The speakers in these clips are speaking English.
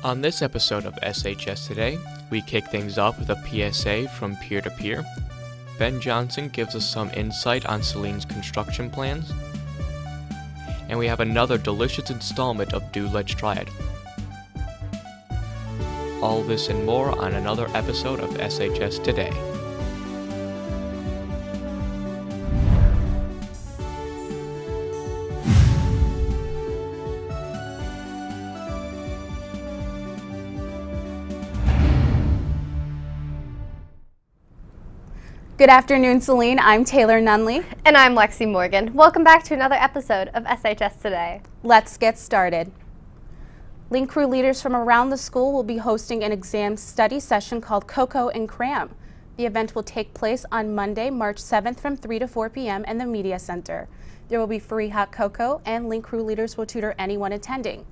On this episode of SHS Today, we kick things off with a PSA from Peer to Peer. Ben Johnson gives us some insight on Saline's construction plans. And we have another delicious installment of Do Let's Try It. All this and more on another episode of SHS Today. Good afternoon, Saline. I'm Taylor Nunlee. And I'm Lexi Morgan. Welcome back to another episode of SHS Today. Let's get started. Link Crew leaders from around the school will be hosting an exam study session called Cocoa and Cram. The event will take place on Monday, March 7th from 3 to 4 p.m. in the Media Center. There will be free hot cocoa, and Link Crew leaders will tutor anyone attending.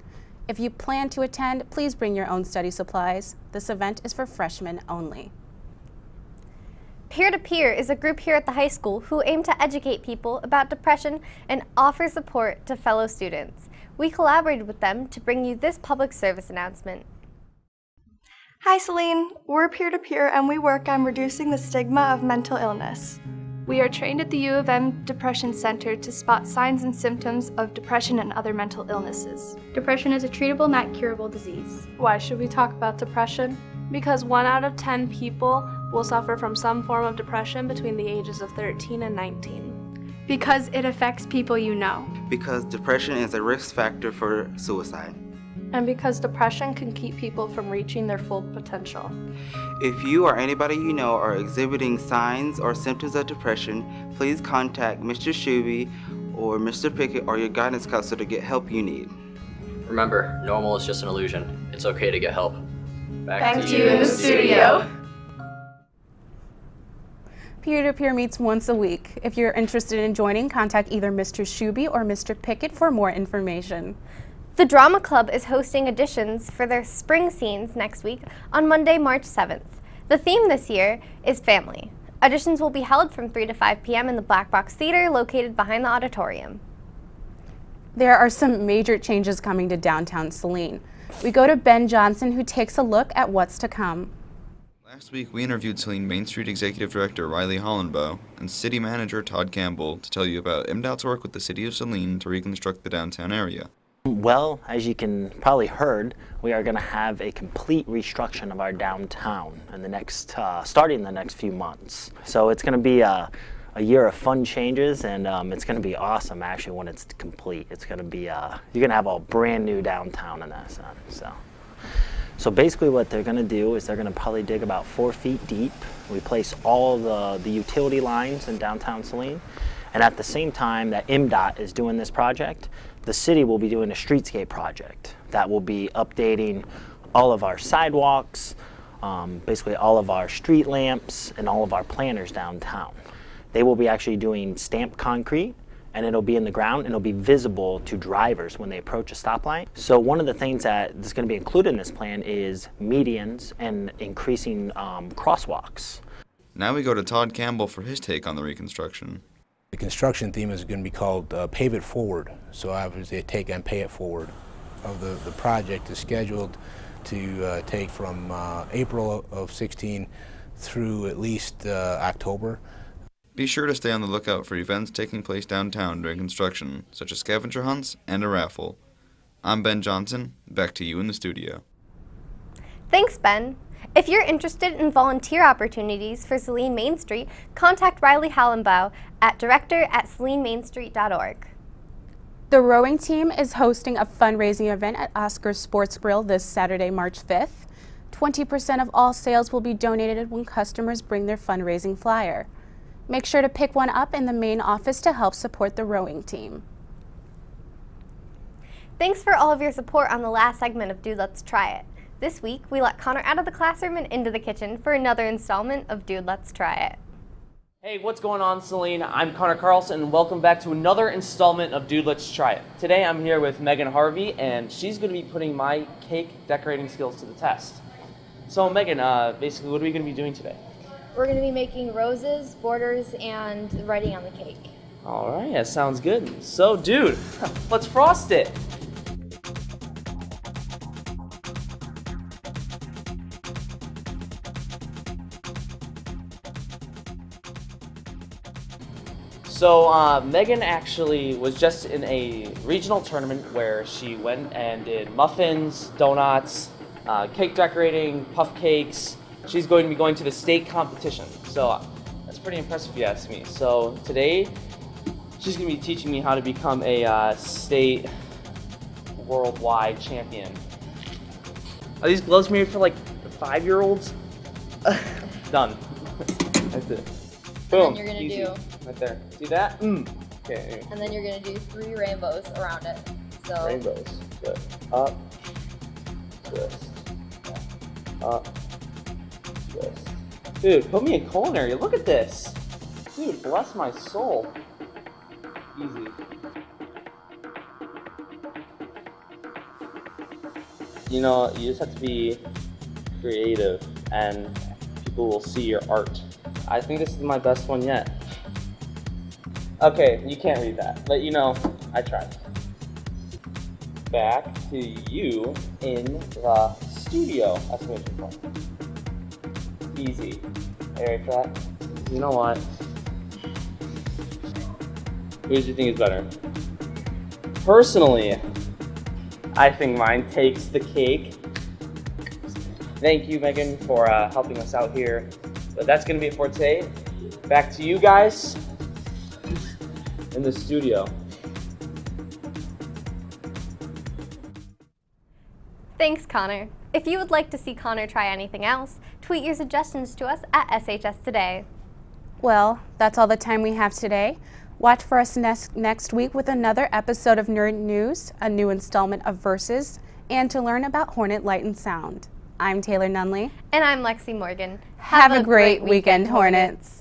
If you plan to attend, please bring your own study supplies. This event is for freshmen only. Peer to Peer is a group here at the high school who aim to educate people about depression and offer support to fellow students. We collaborated with them to bring you this public service announcement. Hi Saline, we're Peer to Peer and we work on reducing the stigma of mental illness. We are trained at the U of M Depression Center to spot signs and symptoms of depression and other mental illnesses. Depression is a treatable, not curable disease. Why should we talk about depression? Because 1 out of 10 people will suffer from some form of depression between the ages of 13 and 19. Because it affects people you know. Because depression is a risk factor for suicide. And because depression can keep people from reaching their full potential. If you or anybody you know are exhibiting signs or symptoms of depression, please contact Mr. Shuby or Mr. Pickett or your guidance counselor to get help you need. Remember, normal is just an illusion. It's okay to get help. Back to you in the studio. Peer to Peer meets once a week. If you're interested in joining, contact either Mr. Shuby or Mr. Pickett for more information. The Drama Club is hosting auditions for their spring scenes next week on Monday, March 7th. The theme this year is family. Auditions will be held from 3 to 5 p.m. in the Black Box Theater located behind the auditorium. There are some major changes coming to downtown Saline. We go to Ben Johnson, who takes a look at what's to come. Last week, we interviewed Saline Main Street Executive Director Riley Hollenbaugh and City Manager Todd Campbell to tell you about MDOT's work with the City of Saline to reconstruct the downtown area. Well, as you can probably heard, we are going to have a complete restructuring of our downtown in the next, starting in the next few months. So it's going to be a year of fun changes, and it's going to be awesome actually when it's complete. It's going to be, you're going to have a brand new downtown in that sense. So basically what they're going to do is they're going to probably dig about 4 feet deep, replace all the utility lines in downtown Saline, and at the same time that MDOT is doing this project, the city will be doing a streetscape project that will be updating all of our sidewalks, basically all of our street lamps, and all of our planters downtown. They will be actually doing stamped concrete, and it'll be in the ground, and it'll be visible to drivers when they approach a stoplight. So one of the things that is going to be included in this plan is medians and increasing crosswalks. Now we go to Todd Campbell for his take on the reconstruction. The construction theme is going to be called Pave It Forward. So obviously a take on Pay It Forward of the project is scheduled to take from April of 16 through at least October. Be sure to stay on the lookout for events taking place downtown during construction, such as scavenger hunts and a raffle. I'm Ben Johnson, back to you in the studio. Thanks, Ben. If you're interested in volunteer opportunities for Saline Main Street, contact Riley Hollenbaugh at director@salinemainstreet.org. The rowing team is hosting a fundraising event at Oscar's Sports Grill this Saturday, March 5th. 20% of all sales will be donated when customers bring their fundraising flyer. Make sure to pick one up in the main office to help support the rowing team. Thanks for all of your support on the last segment of Do Let's Try It. This week, we let Connor out of the classroom and into the kitchen for another installment of Dude, Let's Try It. Hey, what's going on, Saline? I'm Connor Carlson, and welcome back to another installment of Dude, Let's Try It. Today, I'm here with Megan Harvey, and she's going to be putting my cake decorating skills to the test. So, Megan, basically, what are we going to be doing today? We're going to be making roses, borders, and writing on the cake. All right, that sounds good. So, dude, let's frost it. So Megan actually was just in a regional tournament where she went and did muffins, donuts, cake decorating, puff cakes. She's going to be going to the state competition. So that's pretty impressive if you ask me. So today, she's going to be teaching me how to become a state worldwide champion. Are these gloves made for like 5-year-olds? Done. That's it. Boom. And then you're gonna easy. do right there. See that? Okay. And then you're gonna do 3 rainbows around it. So Rainbows. Good. Up. Twist. Up. Twist. Dude, put me in culinary. Look at this. Dude, bless my soul. Easy. You know, you just have to be creative and people will see your art. I think this is my best one yet. Okay, you can't read that, but you know, I tried. Back to you in the studio. Exclamation point. Easy. Are you ready for that? You know what? Who do you think is better? Personally, I think mine takes the cake. Thank you, Megan, for helping us out here. But that's going to be it for today. Back to you guys in the studio. Thanks, Connor. If you would like to see Connor try anything else, tweet your suggestions to us at SHS Today. Well, that's all the time we have today. Watch for us next week with another episode of Nerd News, a new installment of Verses, and to learn about Hornet Light and Sound. I'm Taylor Nunlee. And I'm Lexi Morgan. Have a great weekend, Hornets.